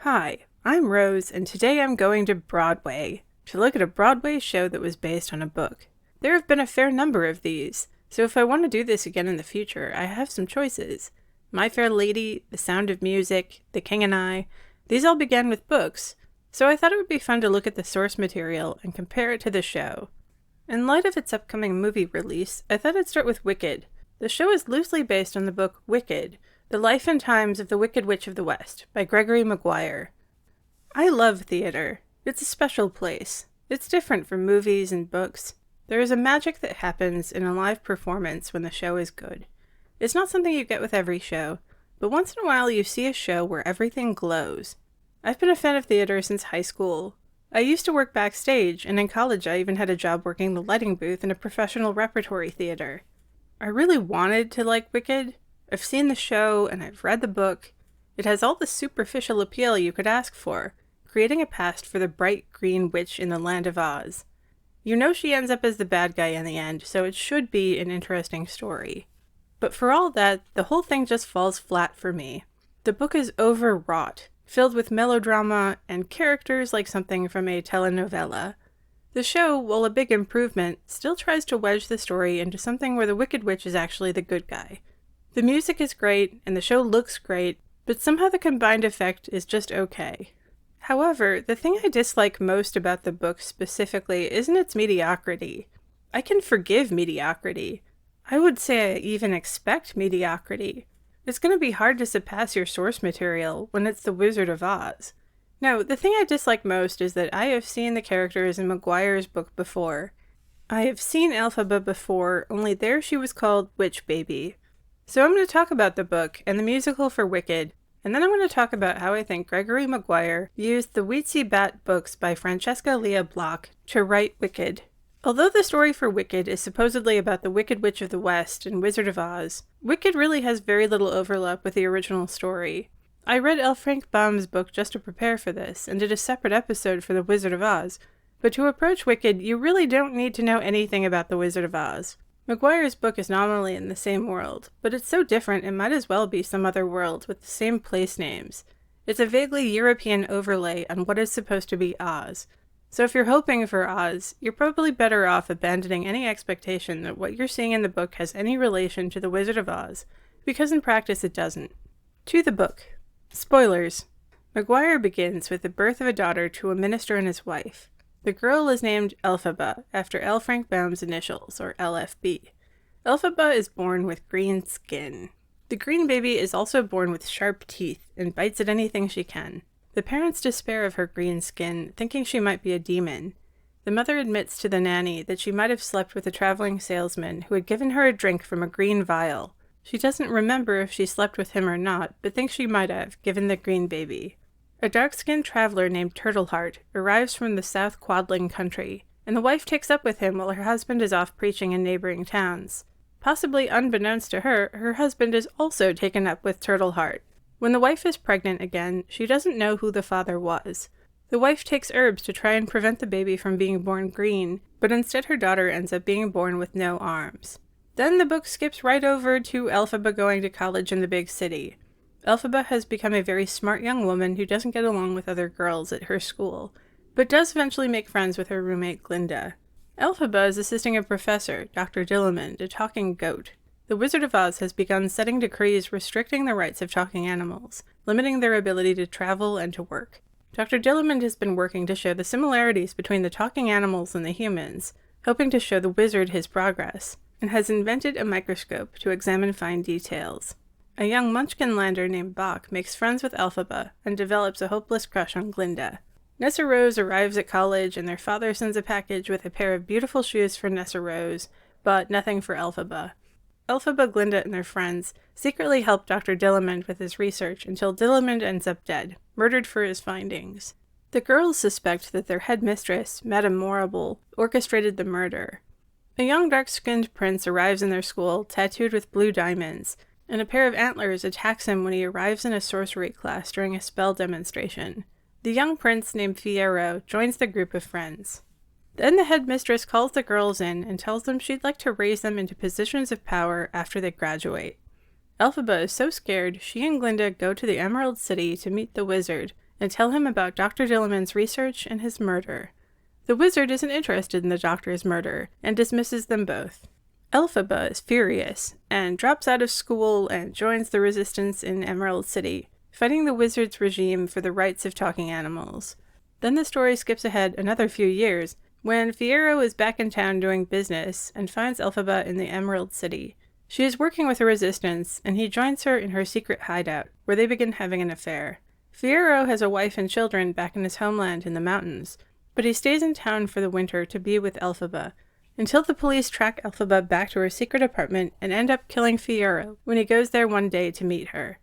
Hi, I'm Rose, and today I'm going to Broadway to look at a Broadway show that was based on a book. There have been a fair number of these, so if I want to do this again in the future, I have some choices. My Fair Lady, The Sound of Music, The King and I, these all began with books, so I thought it would be fun to look at the source material and compare it to the show. In light of its upcoming movie release, I thought I'd start with Wicked. The show is loosely based on the book Wicked, The Life and Times of the Wicked Witch of the West by Gregory Maguire. I love theater. It's a special place. It's different from movies and books. There is a magic that happens in a live performance when the show is good. It's not something you get with every show, but once in a while you see a show where everything glows. I've been a fan of theater since high school. I used to work backstage, and in college I even had a job working the lighting booth in a professional repertory theater. I really wanted to like Wicked. I've seen the show, and I've read the book. It has all the superficial appeal you could ask for, creating a past for the bright green witch in the land of Oz. You know she ends up as the bad guy in the end, so it should be an interesting story. But for all that, the whole thing just falls flat for me. The book is overwrought, filled with melodrama and characters like something from a telenovela. The show, while a big improvement, still tries to wedge the story into something where the Wicked Witch is actually the good guy. The music is great, and the show looks great, but somehow the combined effect is just okay. However, the thing I dislike most about the book specifically isn't its mediocrity. I can forgive mediocrity. I would say I even expect mediocrity. It's going to be hard to surpass your source material when it's The Wizard of Oz. No, the thing I dislike most is that I have seen the characters in Maguire's book before. I have seen Elphaba before, only there she was called Witch Baby. So I'm going to talk about the book and the musical for Wicked, and then I'm going to talk about how I think Gregory Maguire used the Wheaty Bat books by Francesca Lia Block to write Wicked. Although the story for Wicked is supposedly about the Wicked Witch of the West and Wizard of Oz, Wicked really has very little overlap with the original story. I read L. Frank Baum's book just to prepare for this, and did a separate episode for the Wizard of Oz, but to approach Wicked, you really don't need to know anything about the Wizard of Oz. Maguire's book is nominally in the same world, but it's so different it might as well be some other world with the same place names. It's a vaguely European overlay on what is supposed to be Oz. So if you're hoping for Oz, you're probably better off abandoning any expectation that what you're seeing in the book has any relation to the Wizard of Oz, because in practice it doesn't. To the book. Spoilers. Maguire begins with the birth of a daughter to a minister and his wife. The girl is named Elphaba, after L. Frank Baum's initials, or LFB. Elphaba is born with green skin. The green baby is also born with sharp teeth, and bites at anything she can. The parents despair of her green skin, thinking she might be a demon. The mother admits to the nanny that she might have slept with a traveling salesman who had given her a drink from a green vial. She doesn't remember if she slept with him or not, but thinks she might have, given the green baby. A dark-skinned traveler named Turtleheart arrives from the South Quadling country, and the wife takes up with him while her husband is off preaching in neighboring towns. Possibly unbeknownst to her, her husband is also taken up with Turtleheart. When the wife is pregnant again, she doesn't know who the father was. The wife takes herbs to try and prevent the baby from being born green, but instead her daughter ends up being born with no arms. Then the book skips right over to Elphaba going to college in the big city. Elphaba has become a very smart young woman who doesn't get along with other girls at her school, but does eventually make friends with her roommate Glinda. Elphaba is assisting a professor, Dr. Dillamond, a talking goat. The Wizard of Oz has begun setting decrees restricting the rights of talking animals, limiting their ability to travel and to work. Dr. Dillamond has been working to show the similarities between the talking animals and the humans, hoping to show the wizard his progress, and has invented a microscope to examine fine details. A young Munchkinlander named Bach makes friends with Elphaba and develops a hopeless crush on Glinda. Nessa Rose arrives at college and their father sends a package with a pair of beautiful shoes for Nessa Rose, but nothing for Elphaba. Elphaba, Glinda, and their friends secretly help Dr. Dillamond with his research until Dillamond ends up dead, murdered for his findings. The girls suspect that their headmistress, Madame Morrible, orchestrated the murder. A young dark-skinned prince arrives in their school, tattooed with blue diamonds, and a pair of antlers attacks him when he arrives in a sorcery class during a spell demonstration. The young prince, named Fiyero, joins the group of friends. Then the headmistress calls the girls in and tells them she'd like to raise them into positions of power after they graduate. Elphaba is so scared, she and Glinda go to the Emerald City to meet the wizard, and tell him about Dr. Dilliman's research and his murder. The wizard isn't interested in the doctor's murder, and dismisses them both. Elphaba is furious, and drops out of school and joins the resistance in Emerald City, fighting the wizard's regime for the rights of talking animals. Then the story skips ahead another few years, when Fiyero is back in town doing business and finds Elphaba in the Emerald City. She is working with the resistance, and he joins her in her secret hideout, where they begin having an affair. Fiyero has a wife and children back in his homeland in the mountains, but he stays in town for the winter to be with Elphaba, until the police track Elphaba back to her secret apartment and end up killing Fiyero when he goes there one day to meet her.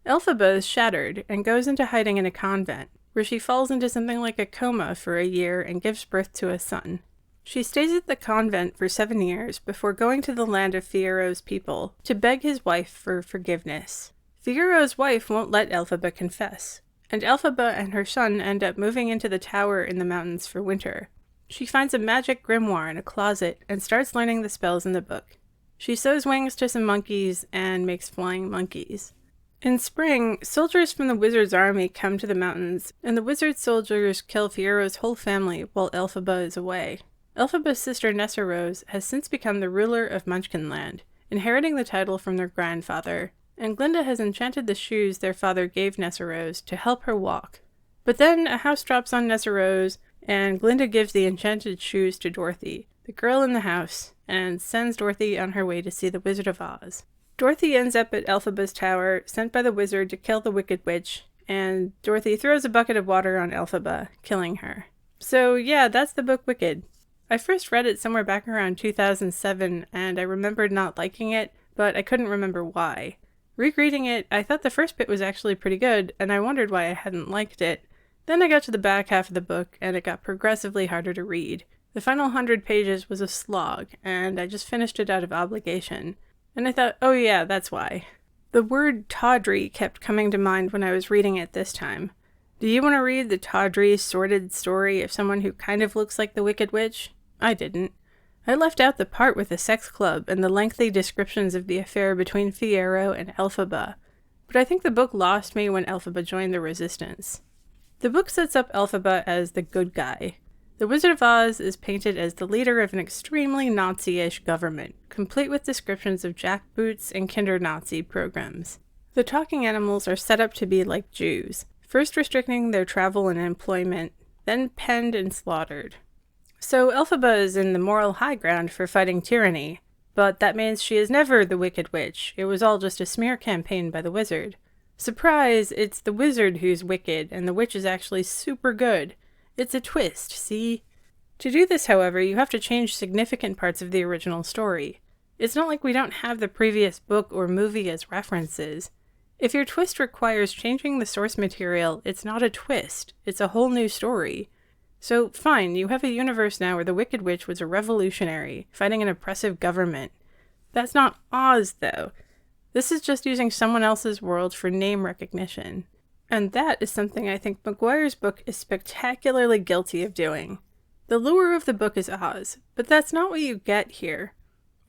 Elphaba is shattered and goes into hiding in a convent, where she falls into something like a coma for a year and gives birth to a son. She stays at the convent for 7 years before going to the land of Fiyero's people to beg his wife for forgiveness. Fiyero's wife won't let Elphaba confess, and Elphaba and her son end up moving into the tower in the mountains for winter. She finds a magic grimoire in a closet and starts learning the spells in the book. She sews wings to some monkeys and makes flying monkeys. In spring, soldiers from the wizard's army come to the mountains, and the wizard soldiers kill Fiyero's whole family while Elphaba is away. Elphaba's sister Nessarose has since become the ruler of Munchkinland, inheriting the title from their grandfather, and Glinda has enchanted the shoes their father gave Nessarose to help her walk. But then a house drops on Nessarose, and Glinda gives the enchanted shoes to Dorothy, the girl in the house, and sends Dorothy on her way to see the Wizard of Oz. Dorothy ends up at Elphaba's tower, sent by the wizard to kill the Wicked Witch, and Dorothy throws a bucket of water on Elphaba, killing her. So yeah, that's the book Wicked. I first read it somewhere back around 2007, and I remembered not liking it, but I couldn't remember why. Rereading it, I thought the first bit was actually pretty good, and I wondered why I hadn't liked it. Then I got to the back half of the book, and it got progressively harder to read. The final 100 pages was a slog, and I just finished it out of obligation. And I thought, oh yeah, that's why. The word tawdry kept coming to mind when I was reading it this time. Do you want to read the tawdry, sordid story of someone who kind of looks like the Wicked Witch? I didn't. I left out the part with the sex club and the lengthy descriptions of the affair between Fiyero and Elphaba, but I think the book lost me when Elphaba joined the resistance. The book sets up Elphaba as the good guy. The Wizard of Oz is painted as the leader of an extremely Nazi-ish government, complete with descriptions of jackboots and Kinder-Nazi programs. The talking animals are set up to be like Jews, first restricting their travel and employment, then penned and slaughtered. So Elphaba is in the moral high ground for fighting tyranny, but that means she is never the Wicked Witch. It was all just a smear campaign by the wizard. Surprise, it's the wizard who's wicked, and the witch is actually super good. It's a twist, see? To do this, however, you have to change significant parts of the original story. It's not like we don't have the previous book or movie as references. If your twist requires changing the source material, it's not a twist. It's a whole new story. So, fine, you have a universe now where the Wicked Witch was a revolutionary, fighting an oppressive government. That's not Oz, though. This is just using someone else's world for name recognition. And that is something I think Maguire's book is spectacularly guilty of doing. The lure of the book is Oz, but that's not what you get here.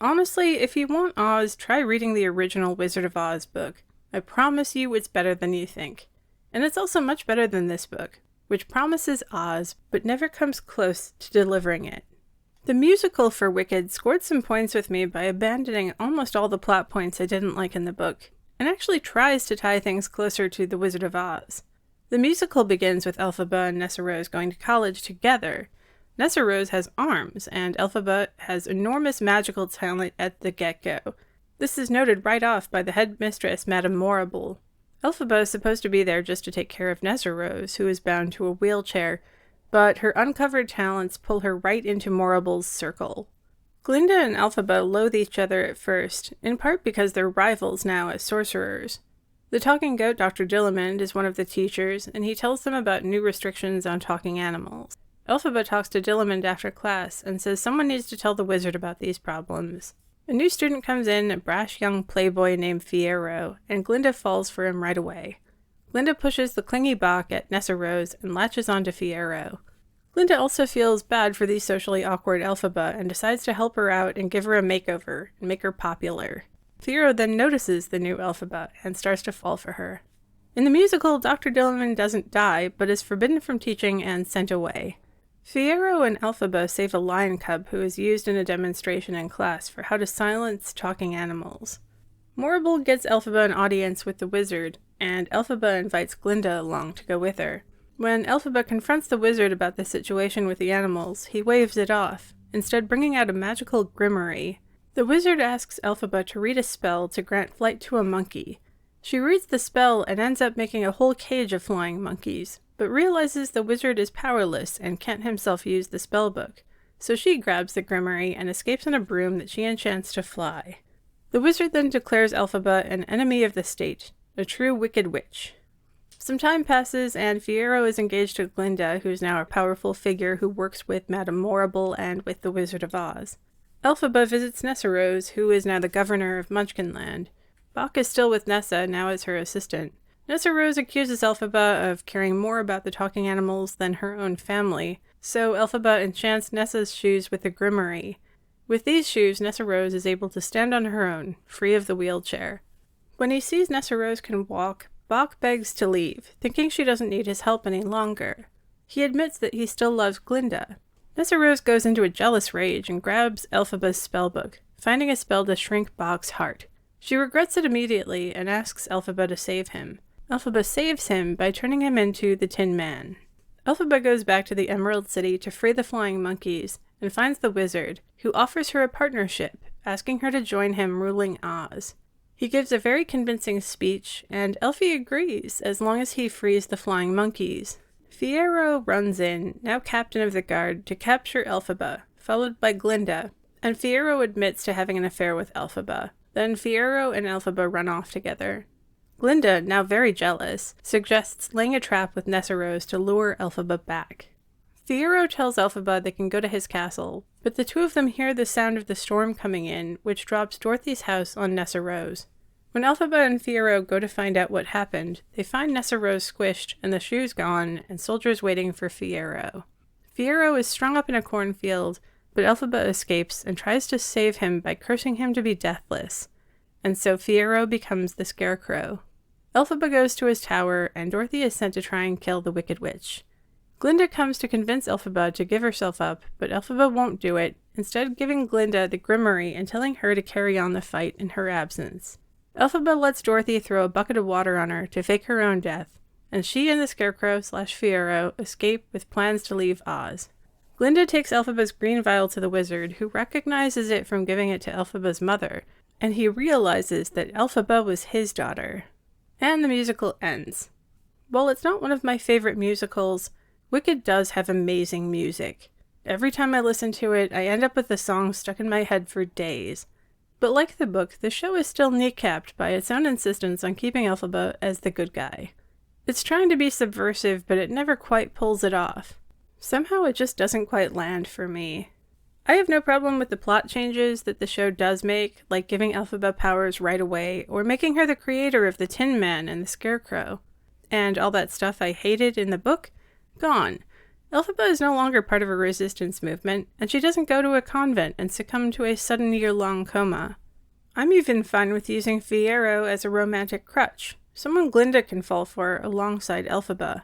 Honestly, if you want Oz, try reading the original Wizard of Oz book. I promise you it's better than you think. And it's also much better than this book, which promises Oz, but never comes close to delivering it. The musical for Wicked scored some points with me by abandoning almost all the plot points I didn't like in the book, and actually tries to tie things closer to The Wizard of Oz. The musical begins with Elphaba and Nessarose going to college together. Nessarose has arms, and Elphaba has enormous magical talent at the get-go. This is noted right off by the headmistress, Madame Morrible. Elphaba is supposed to be there just to take care of Nessarose, who is bound to a wheelchair, but her uncovered talents pull her right into Morrible's circle. Glinda and Elphaba loathe each other at first, in part because they're rivals now as sorcerers. The talking goat Dr. Dilliman is one of the teachers, and he tells them about new restrictions on talking animals. Elphaba talks to Dilliman after class and says someone needs to tell the wizard about these problems. A new student comes in, a brash young playboy named Fiyero, and Glinda falls for him right away. Glinda pushes the clingy Bach at Nessarose and latches onto Fiyero. Glinda also feels bad for the socially awkward Elphaba and decides to help her out and give her a makeover and make her popular. Fiyero then notices the new Elphaba and starts to fall for her. In the musical, Dr. Dillerman doesn't die, but is forbidden from teaching and sent away. Fiyero and Elphaba save a lion cub who is used in a demonstration in class for how to silence talking animals. Morrible gets Elphaba an audience with the wizard, and Elphaba invites Glinda along to go with her. When Elphaba confronts the wizard about the situation with the animals, he waves it off, instead bringing out a magical grimoire. The wizard asks Elphaba to read a spell to grant flight to a monkey. She reads the spell and ends up making a whole cage of flying monkeys, but realizes the wizard is powerless and can't himself use the spellbook, so she grabs the grimoire and escapes on a broom that she enchants to fly. The wizard then declares Elphaba an enemy of the state, a true wicked witch. Some time passes, and Fiyero is engaged to Glinda, who is now a powerful figure who works with Madame Morrible and with the Wizard of Oz. Elphaba visits Nessarose, who is now the governor of Munchkinland. Bach is still with Nessa, now as her assistant. Nessarose accuses Elphaba of caring more about the talking animals than her own family, so Elphaba enchants Nessa's shoes with the grimoire. With these shoes, Nessarose is able to stand on her own, free of the wheelchair. When he sees Nessarose can walk, Bach begs to leave, thinking she doesn't need his help any longer. He admits that he still loves Glinda. Nessarose goes into a jealous rage and grabs Elphaba's spellbook, finding a spell to shrink Bach's heart. She regrets it immediately and asks Elphaba to save him. Elphaba saves him by turning him into the Tin Man. Elphaba goes back to the Emerald City to free the flying monkeys and finds the wizard, who offers her a partnership, asking her to join him ruling Oz. He gives a very convincing speech, and Elphie agrees as long as he frees the flying monkeys. Fiyero runs in, now captain of the guard, to capture Elphaba, followed by Glinda, and Fiyero admits to having an affair with Elphaba. Then Fiyero and Elphaba run off together. Glinda, now very jealous, suggests laying a trap with Nessarose to lure Elphaba back. Fiyero tells Elphaba they can go to his castle, but the two of them hear the sound of the storm coming in, which drops Dorothy's house on Nessarose. When Elphaba and Fiyero go to find out what happened, they find Nessarose squished and the shoes gone, and soldiers waiting for Fiyero. Fiyero is strung up in a cornfield, but Elphaba escapes and tries to save him by cursing him to be deathless, and so Fiyero becomes the Scarecrow. Elphaba goes to his tower, and Dorothy is sent to try and kill the Wicked Witch. Glinda comes to convince Elphaba to give herself up, but Elphaba won't do it, instead giving Glinda the grimoire and telling her to carry on the fight in her absence. Elphaba lets Dorothy throw a bucket of water on her to fake her own death, and she and the Scarecrow/Fiyero escape with plans to leave Oz. Glinda takes Elphaba's green vial to the wizard, who recognizes it from giving it to Elphaba's mother, and he realizes that Elphaba was his daughter. And the musical ends. While it's not one of my favorite musicals, Wicked does have amazing music. Every time I listen to it, I end up with the song stuck in my head for days. But like the book, the show is still kneecapped by its own insistence on keeping Elphaba as the good guy. It's trying to be subversive, but it never quite pulls it off. Somehow it just doesn't quite land for me. I have no problem with the plot changes that the show does make, like giving Elphaba powers right away, or making her the creator of the Tin Man and the Scarecrow. And all that stuff I hated in the book? Gone. Elphaba is no longer part of a resistance movement, and she doesn't go to a convent and succumb to a sudden year-long coma. I'm even fine with using Fiyero as a romantic crutch, someone Glinda can fall for alongside Elphaba.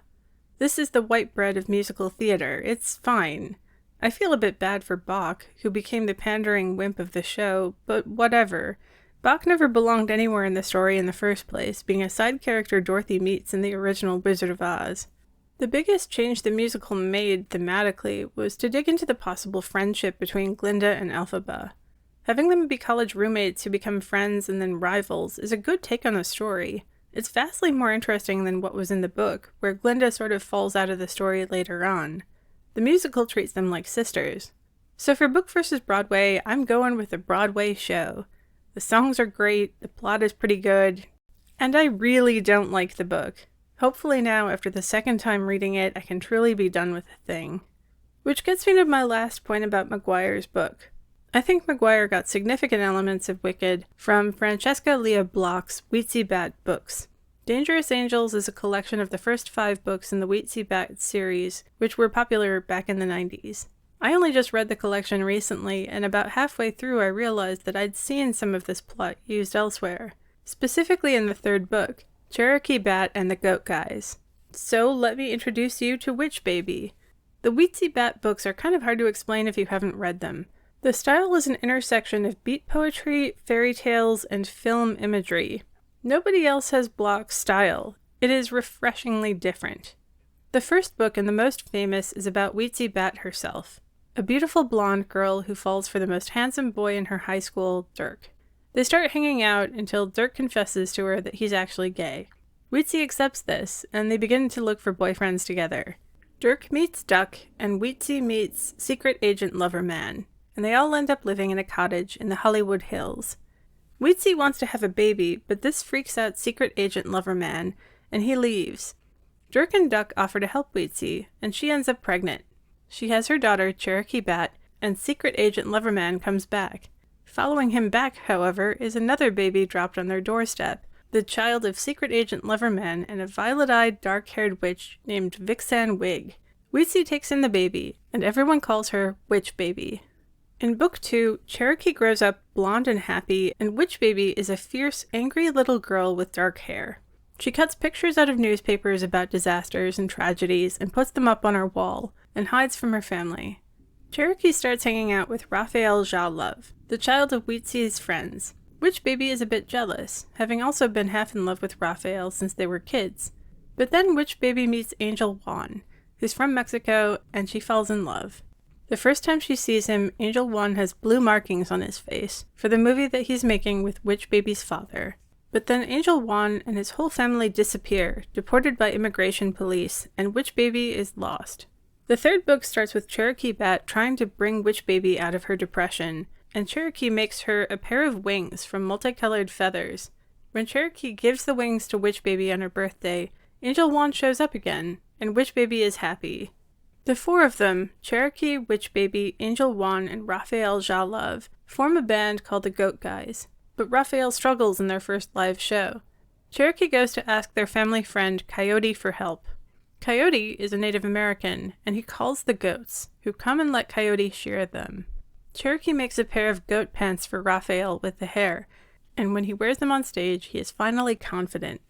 This is the white bread of musical theater. It's fine. I feel a bit bad for Bach, who became the pandering wimp of the show, but whatever. Bach never belonged anywhere in the story in the first place, being a side character Dorothy meets in the original Wizard of Oz. The biggest change the musical made thematically was to dig into the possible friendship between Glinda and Elphaba. Having them be college roommates who become friends and then rivals is a good take on the story. It's vastly more interesting than what was in the book, where Glinda sort of falls out of the story later on. The musical treats them like sisters. So for book versus Broadway, I'm going with the Broadway show. The songs are great, the plot is pretty good, and I really don't like the book. Hopefully now, after the second time reading it, I can truly be done with the thing. Which gets me to my last point about Maguire's book. I think Maguire got significant elements of Wicked from Francesca Leah Bloch's Wheaty Bat books. Dangerous Angels is a collection of the first 5 books in the Wheaty Bat series, which were popular back in the 90s. I only just read the collection recently, and about halfway through I realized that I'd seen some of this plot used elsewhere. Specifically in the 3rd book, Cherokee Bat and the Goat Guys. So let me introduce you to Witch Baby. The Wheaty Bat books are kind of hard to explain if you haven't read them. The style is an intersection of beat poetry, fairy tales, and film imagery. Nobody else has Block's style. It is refreshingly different. The first book, and the most famous, is about Wheaty Bat herself, a beautiful blonde girl who falls for the most handsome boy in her high school, Dirk. They start hanging out until Dirk confesses to her that he's actually gay. Wheaty accepts this, and they begin to look for boyfriends together. Dirk meets Duck, and Wheaty meets secret agent lover man, and they all end up living in a cottage in the Hollywood Hills. Wheaty wants to have a baby, but this freaks out secret agent lover man, and he leaves. Dirk and Duck offer to help Wheaty, and she ends up pregnant. She has her daughter, Cherokee Bat, and secret agent lover man comes back. Following him back, however, is another baby dropped on their doorstep, the child of secret agent Loverman and a violet-eyed, dark-haired witch named Vixen Wig. Wheaty takes in the baby, and everyone calls her Witch Baby. In Book 2, Cherokee grows up blonde and happy, and Witch Baby is a fierce, angry little girl with dark hair. She cuts pictures out of newspapers about disasters and tragedies and puts them up on her wall, and hides from her family. Cherokee starts hanging out with Raphael Love, the child of Wheaty's friends. Witch Baby is a bit jealous, having also been half in love with Raphael since they were kids. But then Witch Baby meets Angel Juan, who's from Mexico, and she falls in love. The first time she sees him, Angel Juan has blue markings on his face for the movie that he's making with Witch Baby's father. But then Angel Juan and his whole family disappear, deported by immigration police, and Witch Baby is lost. The third book starts with Cherokee Bat trying to bring Witch Baby out of her depression, and Cherokee makes her a pair of wings from multicolored feathers. When Cherokee gives the wings to Witch Baby on her birthday, Angel Juan shows up again, and Witch Baby is happy. The four of them, Cherokee, Witch Baby, Angel Juan, and Raphael Love, form a band called the Goat Guys, but Raphael struggles in their first live show. Cherokee goes to ask their family friend Coyote for help. Coyote is a Native American, and he calls the goats, who come and let Coyote shear them. Cherokee makes a pair of goat pants for Raphael with the hair, and when he wears them on stage, he is finally confident.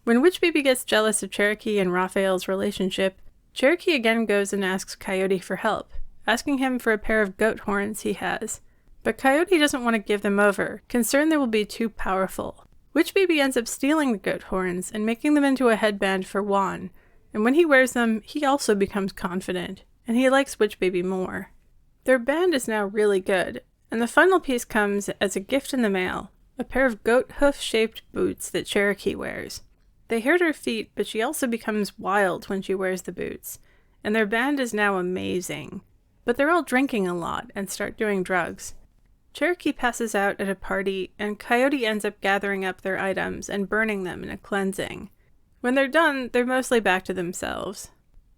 When Witch Baby gets jealous of Cherokee and Raphael's relationship, Cherokee again goes and asks Coyote for help, asking him for a pair of goat horns he has. But Coyote doesn't want to give them over, concerned they will be too powerful. Witch Baby ends up stealing the goat horns and making them into a headband for Juan, and when he wears them, he also becomes confident, and he likes Witch Baby more. Their band is now really good, and the final piece comes as a gift in the mail, a pair of goat hoof-shaped boots that Cherokee wears. They hurt her feet, but she also becomes wild when she wears the boots, and their band is now amazing. But they're all drinking a lot and start doing drugs. Cherokee passes out at a party, and Coyote ends up gathering up their items and burning them in a cleansing. When they're done, they're mostly back to themselves.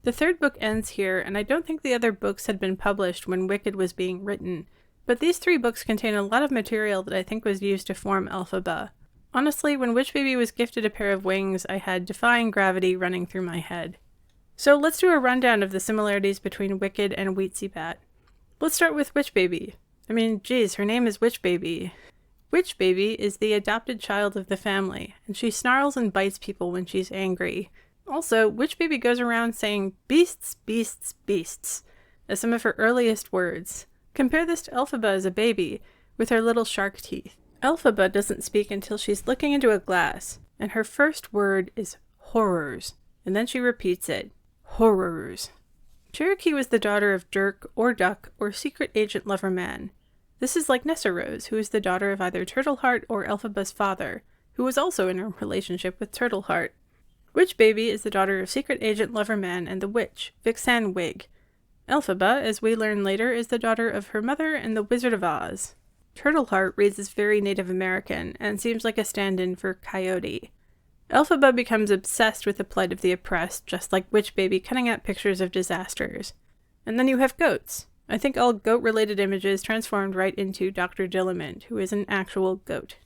The third book ends here, and I don't think the other books had been published when Wicked was being written, but these three books contain a lot of material that I think was used to form Elphaba. Honestly, when Witch Baby was gifted a pair of wings, I had Defying Gravity running through my head. So let's do a rundown of the similarities between Wicked and Wheaty Bat. Let's start with Witch Baby. I mean, geez, her name is Witch Baby. Witch Baby is the adopted child of the family, and she snarls and bites people when she's angry. Also, Witch Baby goes around saying beasts, beasts, beasts as some of her earliest words. Compare this to Elphaba as a baby, with her little shark teeth. Elphaba doesn't speak until she's looking into a glass, and her first word is horrors, and then she repeats it, horrors. Cherokee was the daughter of Dirk or Duck or secret agent lover man. This is like Nessa Rose, who is the daughter of either Turtleheart or Elphaba's father, who was also in a relationship with Turtleheart. Witch Baby is the daughter of secret agent lover man and the witch, Vixen Wig. Elphaba, as we learn later, is the daughter of her mother and the Wizard of Oz. Turtleheart reads as very Native American and seems like a stand-in for Coyote. Elphaba becomes obsessed with the plight of the oppressed, just like Witch Baby cutting out pictures of disasters. And then you have goats. I think all goat-related images transformed right into Dr. Dillamond, who is an actual goat.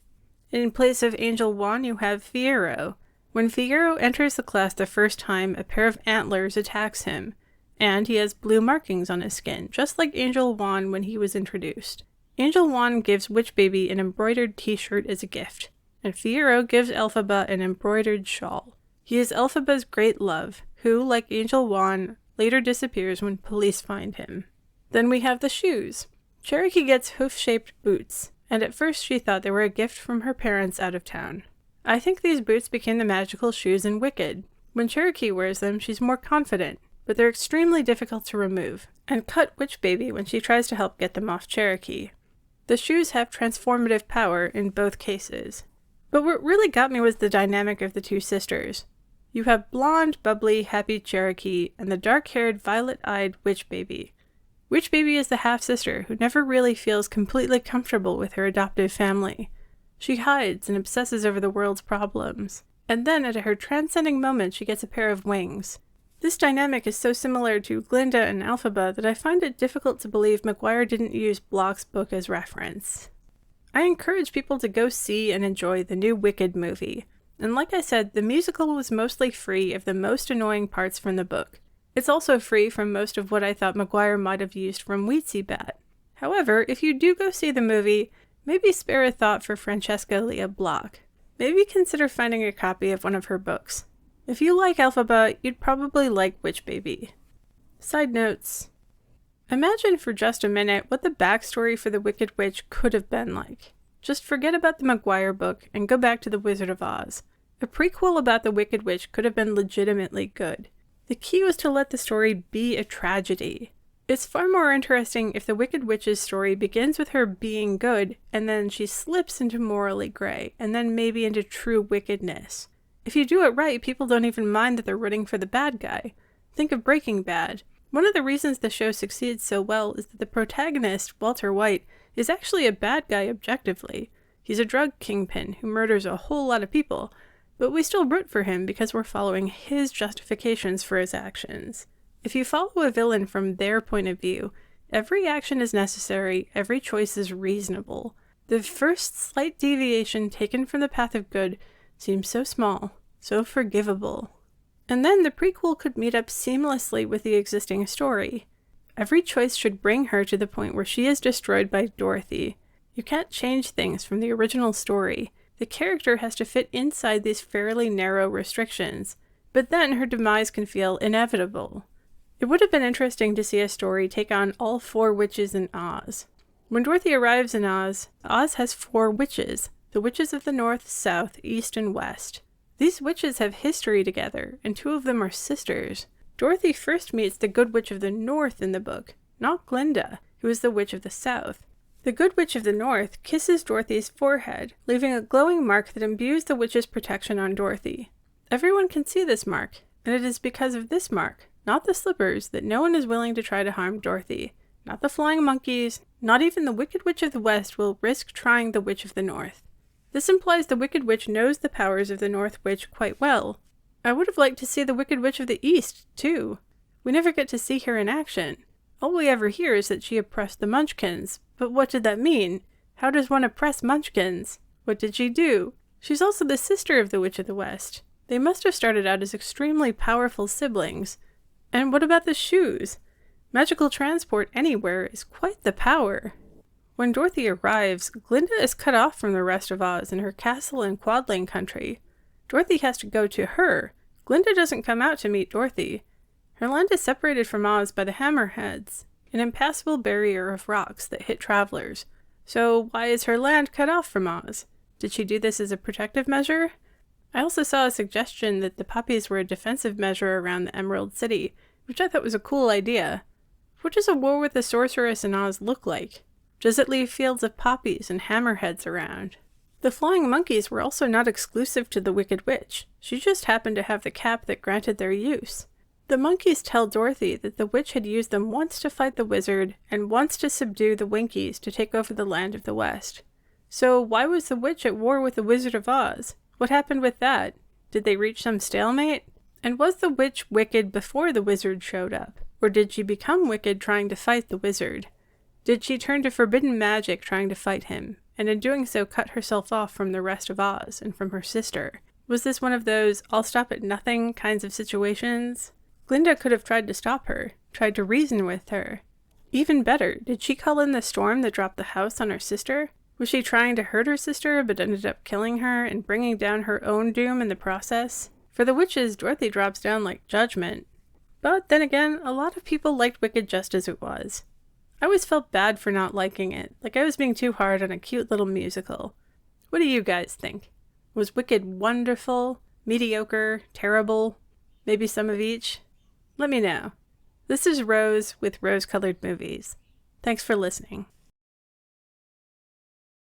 In place of Angel Juan, you have Fiyero. When Fiyero enters the class the first time, a pair of antlers attacks him, and he has blue markings on his skin, just like Angel Juan when he was introduced. Angel Juan gives Witch Baby an embroidered t-shirt as a gift, and Fiyero gives Elphaba an embroidered shawl. He is Elphaba's great love, who, like Angel Wan, later disappears when police find him. Then we have the shoes. Cherokee gets hoof-shaped boots, and at first she thought they were a gift from her parents out of town. I think these boots became the magical shoes in Wicked. When Cherokee wears them, she's more confident, but they're extremely difficult to remove, and cut Witch Baby when she tries to help get them off Cherokee. The shoes have transformative power in both cases. But what really got me was the dynamic of the two sisters. You have blonde, bubbly, happy Cherokee, and the dark-haired, violet-eyed Witch Baby. Witch Baby is the half-sister who never really feels completely comfortable with her adoptive family. She hides and obsesses over the world's problems. And then, at her transcending moment, she gets a pair of wings. This dynamic is so similar to Glinda and Elphaba that I find it difficult to believe Maguire didn't use Block's book as reference. I encourage people to go see and enjoy the new Wicked movie. And like I said, the musical was mostly free of the most annoying parts from the book. It's also free from most of what I thought Maguire might have used from Wheaty Bat. However, if you do go see the movie, maybe spare a thought for Francesca Leah Block. Maybe consider finding a copy of one of her books. If you like Elphaba, you'd probably like Witch Baby. Side notes. Imagine for just a minute what the backstory for the Wicked Witch could have been like. Just forget about the Maguire book and go back to The Wizard of Oz. A prequel about the Wicked Witch could have been legitimately good. The key was to let the story be a tragedy. It's far more interesting if the Wicked Witch's story begins with her being good, and then she slips into morally gray, and then maybe into true wickedness. If you do it right, people don't even mind that they're rooting for the bad guy. Think of Breaking Bad. One of the reasons the show succeeds so well is that the protagonist, Walter White, is actually a bad guy objectively. He's a drug kingpin who murders a whole lot of people, but we still root for him because we're following his justifications for his actions. If you follow a villain from their point of view, every action is necessary, every choice is reasonable. The first slight deviation taken from the path of good seems so small, so forgivable. And then the prequel could meet up seamlessly with the existing story. Every choice should bring her to the point where she is destroyed by Dorothy. You can't change things from the original story. The character has to fit inside these fairly narrow restrictions, but then her demise can feel inevitable. It would have been interesting to see a story take on all 4 witches in Oz. When Dorothy arrives in Oz, Oz has 4 witches, the witches of the North, South, East, and West. These witches have history together, and 2 of them are sisters. Dorothy first meets the Good Witch of the North in the book, not Glinda, who is the Witch of the South. The Good Witch of the North kisses Dorothy's forehead, leaving a glowing mark that imbues the witch's protection on Dorothy. Everyone can see this mark, and it is because of this mark, not the slippers, that no one is willing to try to harm Dorothy. Not the flying monkeys, not even the Wicked Witch of the West will risk trying the Witch of the North. This implies the Wicked Witch knows the powers of the North Witch quite well. I would have liked to see the Wicked Witch of the East, too. We never get to see her in action. All we ever hear is that she oppressed the Munchkins. But what did that mean? How does one oppress Munchkins? What did she do? She's also the sister of the Witch of the West. They must have started out as extremely powerful siblings. And what about the shoes? Magical transport anywhere is quite the power. When Dorothy arrives, Glinda is cut off from the rest of Oz in her castle in Quadling Country. Dorothy has to go to her. Glinda doesn't come out to meet Dorothy. Her land is separated from Oz by the Hammerheads, an impassable barrier of rocks that hit travelers. So why is her land cut off from Oz? Did she do this as a protective measure? I also saw a suggestion that the poppies were a defensive measure around the Emerald City, which I thought was a cool idea. What does a war with the sorceress in Oz look like? Does it leave fields of poppies and hammerheads around? The flying monkeys were also not exclusive to the Wicked Witch. She just happened to have the cap that granted their use. The monkeys tell Dorothy that the witch had used them once to fight the wizard and once to subdue the Winkies to take over the land of the West. So why was the witch at war with the Wizard of Oz? What happened with that? Did they reach some stalemate? And was the witch wicked before the wizard showed up? Or did she become wicked trying to fight the wizard? Did she turn to forbidden magic trying to fight him, and in doing so cut herself off from the rest of Oz and from her sister? Was this one of those I'll stop at nothing kinds of situations? Glinda could have tried to stop her, tried to reason with her. Even better, did she call in the storm that dropped the house on her sister? Was she trying to hurt her sister but ended up killing her and bringing down her own doom in the process? For the witches, Dorothy drops down like Judgment. But then again, a lot of people liked Wicked just as it was. I always felt bad for not liking it, like I was being too hard on a cute little musical. What do you guys think? Was Wicked wonderful, mediocre, terrible, maybe some of each? Let me know. This is Rose with Rose Colored Movies. Thanks for listening.